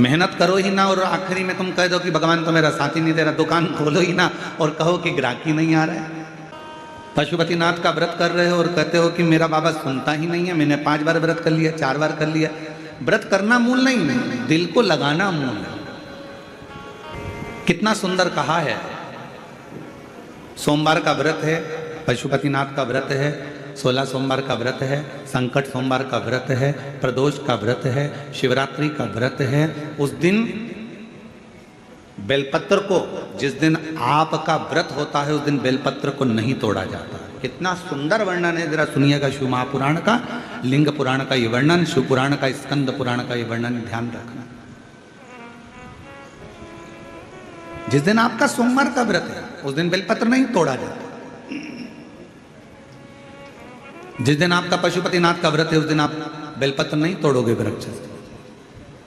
मेहनत करो ही ना और आखिरी में तुम कह दो कि भगवान तो मेरा साथी नहीं दे रहा, दुकान खोलो ही ना और कहो कि ग्राहकी नहीं आ रहा है। पशुपतिनाथ का व्रत कर रहे हो और कहते हो कि मेरा बाबा सुनता ही नहीं है, मैंने 5 बार व्रत कर लिया, 4 बार कर लिया। व्रत करना मूल नहीं है, दिल को लगाना मूल है। कितना सुंदर कहा है। सोमवार का व्रत है, पशुपतिनाथ का व्रत है, 16 सोमवार का व्रत है, संकट सोमवार का व्रत है, प्रदोष का व्रत है, शिवरात्रि का व्रत है। उस दिन बेलपत्र को, जिस दिन आपका व्रत होता है उस दिन बेलपत्र को नहीं तोड़ा जाता। कितना सुंदर वर्णन है, जरा सुनिएगा शिव महापुराण का, लिंग पुराण का ये वर्णन, शिव पुराण का, स्कंद पुराण का ये वर्णन, ध्यान रखना। जिस दिन आपका सोमवार का व्रत है उस दिन बेलपत्र नहीं तोड़ा जाता। जिस दिन आपका पशुपतिनाथ का व्रत है उस दिन आप बेलपत्र नहीं तोड़ोगे वृक्ष से।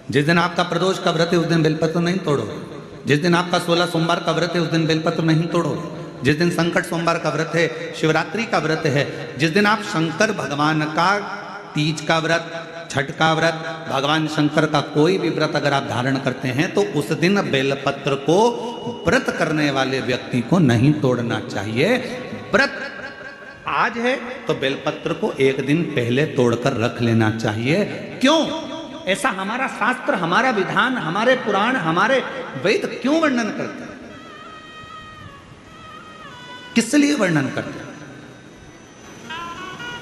जिस दिन आपका प्रदोष का व्रत है उस दिन बेलपत्र नहीं तोड़ोगे। जिस दिन आपका 16 सोमवार का व्रत है उस दिन बेलपत्र नहीं तोड़ोगे। जिस दिन संकट सोमवार का व्रत है, शिवरात्रि का व्रत है, जिस दिन आप शंकर भगवान का तीज का व्रत, छठ का व्रत, भगवान शंकर का कोई भी व्रत अगर आप धारण करते हैं तो उस दिन बेलपत्र को व्रत करने वाले व्यक्ति को नहीं तोड़ना चाहिए। व्रत आज है तो बेलपत्र को एक दिन पहले तोड़कर रख लेना चाहिए। क्यों? ऐसा हमारा शास्त्र, हमारा विधान, हमारे पुराण, हमारे वेद क्यों वर्णन करते हैं? किस लिए वर्णन करते हैं?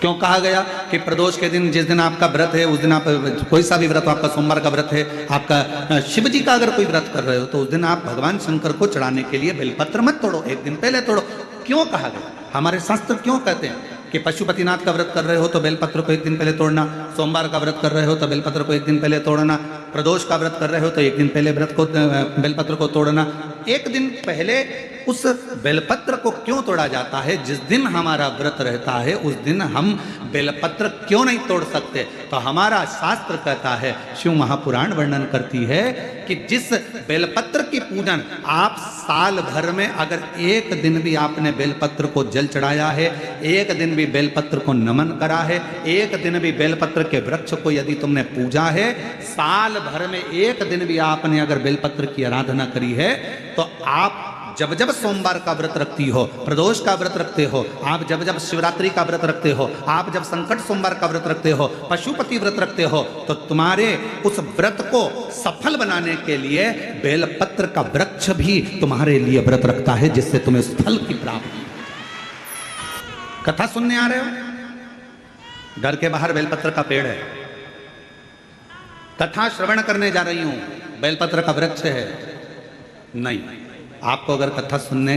क्यों कहा गया कि प्रदोष के दिन, जिस दिन आपका व्रत है उस दिन आप कोई सा भी व्रत, आपका सोमवार का व्रत है, आपका शिव जी का अगर कोई व्रत कर रहे हो तो उस दिन आप भगवान शंकर को चढ़ाने के लिए बेलपत्र मत तोड़ो, एक दिन पहले तोड़ो। क्यों कहा गया? हमारे शास्त्र क्यों कहते हैं कि पशुपतिनाथ का व्रत कर रहे हो तो बेलपत्र को एक दिन पहले तोड़ना, सोमवार का व्रत कर रहे हो तो बेलपत्र को एक दिन पहले तोड़ना, प्रदोष का व्रत कर रहे हो तो एक दिन पहले बेलपत्र को तोड़ना। एक दिन पहले उस बेलपत्र को क्यों तोड़ा जाता है? जिस दिन हमारा व्रत रहता है उस दिन हम बेलपत्र क्यों नहीं तोड़ सकते? तो हमारा शास्त्र कहता है, शिव महापुराण वर्णन करती है कि जिस बेलपत्र की पूजन आप साल भर में अगर एक दिन भी आपने बेलपत्र को जल चढ़ाया है, एक दिन भी बेलपत्र को नमन करा है, एक दिन भी बेलपत्र के वृक्ष को यदि तुमने पूजा है, साल भर में एक दिन भी आपने अगर बेलपत्र की आराधना करी है, तो आप जब जब सोमवार का व्रत रखती हो, प्रदोष का व्रत रखते हो, आप जब जब शिवरात्रि का व्रत रखते हो, आप जब संकट सोमवार का व्रत रखते हो, पशुपति व्रत रखते हो, तो तुम्हारे उस व्रत को सफल बनाने के लिए बेलपत्र का वृक्ष भी तुम्हारे लिए व्रत रखता है, जिससे तुम्हें उस फल की प्राप्ति। कथा सुनने आ रहे हो? घर के बाहर बेलपत्र का पेड़ है, कथा श्रवण करने जा रही हूं, बेलपत्र का वृक्ष है नहीं। आपको अगर कथा सुनने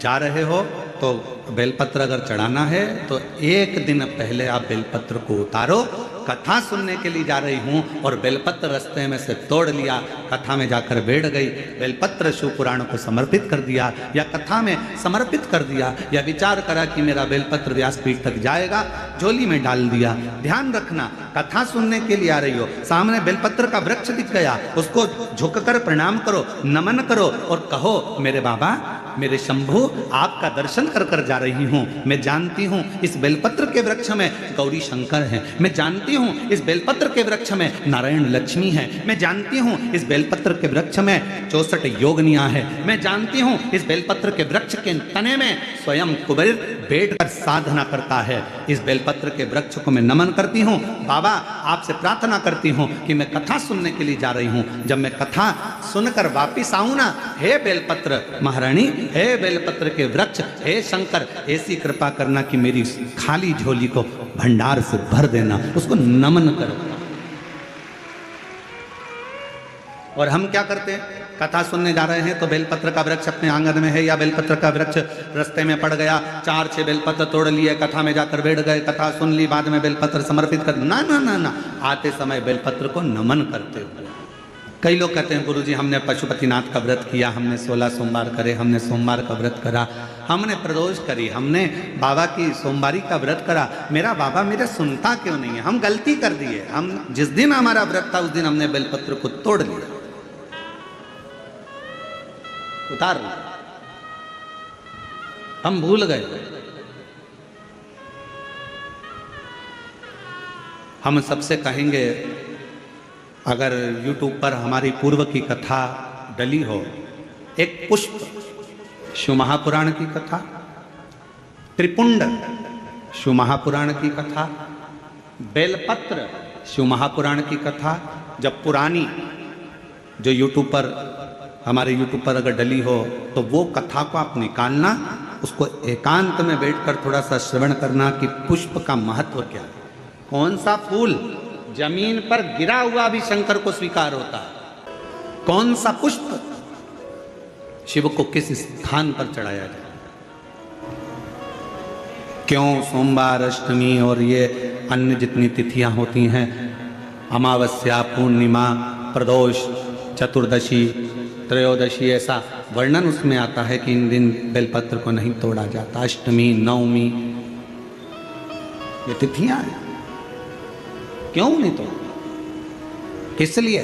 जा रहे हो तो बेलपत्र अगर चढ़ाना है तो एक दिन पहले आप बेलपत्र को उतारो। कथा सुनने के लिए जा रही हूं और बेलपत्र रास्ते में से तोड़ लिया, कथा में जाकर बैठ गई, बेलपत्र शिव पुराण को समर्पित कर दिया या कथा में समर्पित कर दिया, या विचार करा कि मेरा बेलपत्र व्यासपीठ तक जाएगा, झोली में डाल दिया। ध्यान रखना, कथा सुनने के लिए आ रही हो, सामने बेलपत्र का वृक्ष दिख गया, उसको झुककर प्रणाम करो, नमन करो और कहो, मेरे बाबा, मेरे शंभु, आपका दर्शन कर कर जा रही हूँ। मैं जानती हूँ इस बेलपत्र के वृक्ष में गौरी शंकर हैं, मैं जानती हूँ इस बेलपत्र के वृक्ष में नारायण लक्ष्मी है, मैं जानती हूँ इस बेलपत्र के वृक्ष में 64 योगनियाँ हैं, मैं जानती हूँ इस बेलपत्र के वृक्ष के तने में स्वयं कुबेर बैठकर साधना करता है। इस बेलपत्र के वृक्ष को मैं नमन करती हूँ। बाबा, आपसे प्रार्थना करती हूँ कि मैं कथा सुनने के लिए जा रही हूँ, जब मैं कथा सुनकर वापिस आऊँ ना, हे बेलपत्र महारानी, हे बेलपत्र के वृक्ष, हे शंकर, ऐसी कृपा करना कि मेरी खाली झोली को भंडार से भर देना, उसको नमन करो। और हम क्या करते हैं? कथा सुनने जा रहे हैं तो बेलपत्र का वृक्ष अपने आंगन में है या बेलपत्र का वृक्ष रास्ते में पड़ गया, 4-6 बेलपत्र तोड़ लिए, कथा में जाकर बैठ गए, कथा सुन ली, बाद में बेलपत्र समर्पित कर, ना ना ना ना, आते समय बेलपत्र को नमन करते हुए। कई लोग कहते हैं, गुरुजी हमने पशुपतिनाथ का व्रत किया, हमने 16 सोमवार करे, हमने सोमवार का व्रत करा, हमने प्रदोष करी, हमने बाबा की सोमवारी का व्रत करा, मेरा बाबा मेरे सुनता क्यों नहीं है? हम गलती कर दिए, हम जिस दिन हमारा व्रत था उस दिन हमने बेलपत्र को तोड़ लिया, उतार लिया, हम भूल गए। हम सबसे कहेंगे अगर YouTube पर हमारी पूर्व की कथा डली हो, एक पुष्प शिव महापुराण की कथा, त्रिपुंड शिव महापुराण की कथा, बेलपत्र शिव महापुराण की कथा, जब पुरानी जो YouTube पर हमारे YouTube पर अगर डली हो तो वो कथा को आप निकालना, उसको एकांत में बैठकर थोड़ा सा श्रवण करना कि पुष्प का महत्व क्या है। कौन सा फूल जमीन पर गिरा हुआ भी शंकर को स्वीकार होता है, कौन सा पुष्प शिव को किस स्थान पर चढ़ाया जाए, क्यों सोमवार, अष्टमी और ये अन्य जितनी तिथियां होती हैं, अमावस्या, पूर्णिमा, प्रदोष, चतुर्दशी, त्रयोदशी, ऐसा वर्णन उसमें आता है कि इन दिन बेलपत्र को नहीं तोड़ा जाता। अष्टमी, नवमी, ये तिथियां हैं, क्यों नहीं तोड़ते, किस लिए,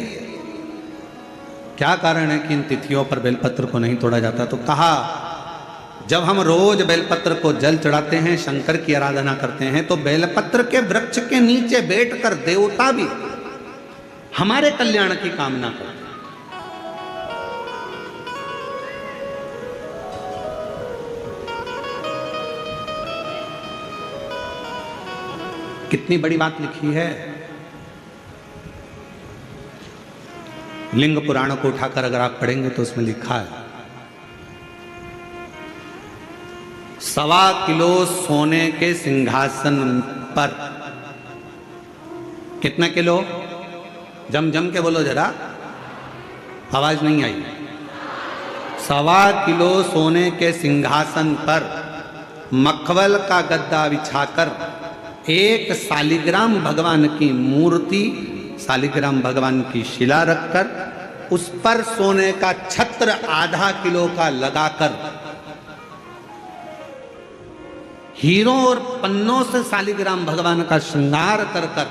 क्या कारण है कि इन तिथियों पर बेलपत्र को नहीं तोड़ा जाता। तो कहा जब हम रोज बेलपत्र को जल चढ़ाते हैं, शंकर की आराधना करते हैं, तो बेलपत्र के वृक्ष के नीचे बैठकर देवता भी हमारे कल्याण की कामना करते हैं। कितनी बड़ी बात लिखी है। लिंग पुराण को उठाकर अगर आप पढ़ेंगे तो उसमें लिखा है 1.25 किलो सोने के सिंहासन पर, कितना किलो, जम जम के बोलो जरा, आवाज नहीं आई, 1.25 किलो सोने के सिंहासन पर मखमल का गद्दा बिछाकर एक शालिग्राम भगवान की मूर्ति, शालिग्राम भगवान की शिला रखकर उस पर सोने का छत्र 0.5 किलो का लगाकर हीरों और पन्नों से शालिग्राम भगवान का श्रृंगार कर कर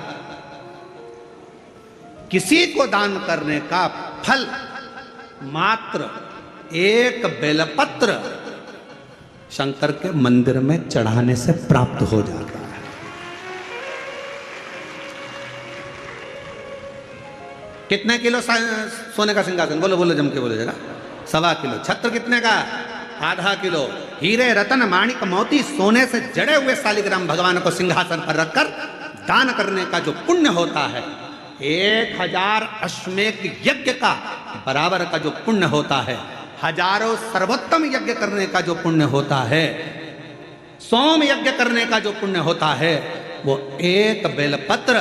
किसी को दान करने का फल मात्र एक बेलपत्र शंकर के मंदिर में चढ़ाने से प्राप्त हो जाता है। कितने किलो सोने का सिंहासन, बोलो बोलो जम के बोलो जरा, 1.25 किलो। छत्र कितने का, 0.5 किलो। हीरे, रतन, माणिक, मोती, सोने से जड़े हुए शालिग्राम भगवान को सिंहासन पर रखकर दान करने का जो पुण्य होता है, 1000 अश्वमेध यज्ञ का बराबर का जो पुण्य होता है, हजारों सर्वोत्तम यज्ञ करने का जो पुण्य होता है, सोम यज्ञ करने का जो पुण्य होता है, वो एक बेलपत्र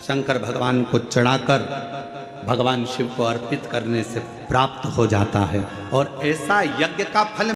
शंकर भगवान को चढ़ाकर भगवान शिव को अर्पित करने से प्राप्त हो जाता है। और ऐसा यज्ञ का फल